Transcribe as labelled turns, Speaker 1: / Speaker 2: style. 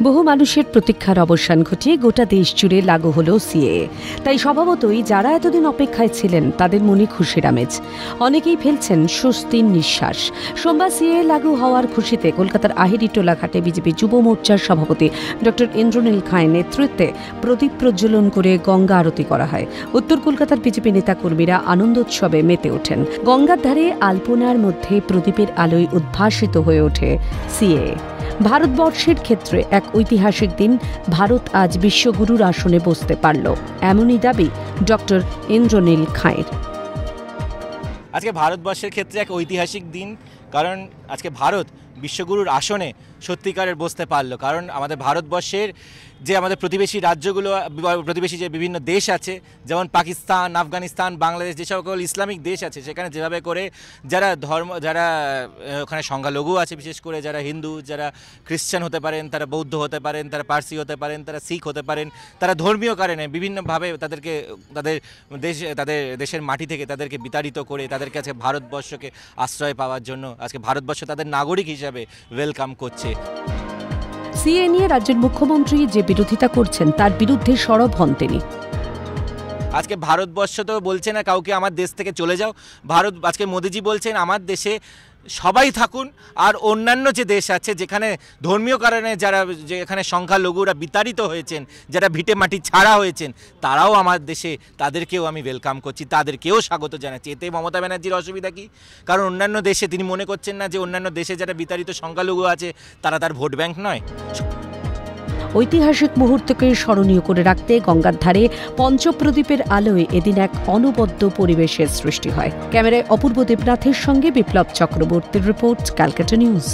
Speaker 1: বহু মানুষের প্রতীক্ষার অবসান ঘটিয়ে গোটা দেশ জুড়ে লাগু হলো সিএএ। তাই স্বভাবতই যারা এতদিন অপেক্ষায় ছিলেন তাদের মনে খুশির আমেজ। অনেকেই ফেলছেন স্বস্তির নিঃশ্বাস। সোমবার সিএএ লাগু হওয়ার খুশিতে কলকাতার আহিরিটোলা ঘাটে বিজেপি যুব মোর্চার সভাপতি ডক্টর ইন্দ্রনীল খাঁয়ের নেতৃত্বে প্রদীপ প্রজ্বলন করে গঙ্গা আরতি করা হয়। উত্তর কলকাতার বিজেপি নেতাকর্মীরা আনন্দোৎসবে মেতে ওঠেন। গঙ্গার ধারে আলপনার মধ্যে প্রদীপের আলোয় উদ্ভাসিত হয়ে ওঠে সিএএ। ভারতবর্ষের ক্ষেত্রে এক ঐতিহাসিক দিন। ভারত আজ বিশ্বগুরুর আসনে বসতে পারল, এমনই দাবি ডক্টর ইন্দ্রনীল খাঁয়ের।
Speaker 2: আজকে ভারতবর্ষের ক্ষেত্রে এক ঐতিহাসিক দিন, কারণ আজকে ভারত বিশ্বগুরুর আসনে সত্যিকারের বসতে পারলো। কারণ আমাদের ভারতবর্ষের যে আমাদের প্রতিবেশী রাজ্যগুলো, প্রতিবেশী যে বিভিন্ন দেশ আছে, যেমন পাকিস্তান, আফগানিস্তান, বাংলাদেশ, যে সকল ইসলামিক দেশ আছে, সেখানে যেভাবে করে যারা ওখানে সংখ্যালঘু আছে, বিশেষ করে যারা হিন্দু, যারা খ্রিস্টান হতে পারেন, তারা বৌদ্ধ হতে পারেন, তারা পার্সি হতে পারেন, তারা শিখ হতে পারেন, তারা ধর্মীয় কারণে বিভিন্নভাবে তাদের দেশের মাটি থেকে তাদেরকে বিতাড়িত করে তাদেরকে আজকে ভারতবর্ষকে আশ্রয় পাওয়ার জন্য আজকে ভারতবর্ষ তাদের নাগরিক হিসাবে ওয়েলকাম করছে।
Speaker 1: সিএএ নিয়ে রাজ্যের মুখ্যমন্ত্রী যে বিরোধিতা করছেন তার বিরুদ্ধে সরব হন তিনি।
Speaker 2: আজকে ভারতবর্ষ তো বলছে না কাউকে আমার দেশ থেকে চলে যাও। আজকে মোদিজি বলছেন আমার দেশে সবাই থাকুন, আর অন্যান্য যে দেশ আছে যেখানে ধর্মীয় কারণে যেখানে সংখ্যালঘুরা বিতাড়িত হয়েছেন, যারা ভিটে মাটি ছাড়া হয়েছেন, তারাও আমার দেশে, তাদেরকেও আমি ওয়েলকাম করছি, তাদেরকেও স্বাগত জানাচ্ছি। এতে মমতা ব্যানার্জির অসুবিধা কি? কারণ অন্যান্য দেশে তিনি মনে করছেন না যে অন্যান্য দেশে যারা বিতাড়িত সংখ্যালঘু আছে তারা তার ভোট ব্যাংক নয়।
Speaker 1: ঐতিহাসিক মুহূর্তকে স্মরণীয় করে রাখতে গঙ্গার ধারে পঞ্চপ্রদীপের আলোয় এদিন এক অনবদ্য পরিবেশের সৃষ্টি হয়। ক্যামেরায় অপূর্ব দেবনাথের সঙ্গে বিপ্লব চক্রবর্তীর রিপোর্ট, ক্যালকাটা নিউজ।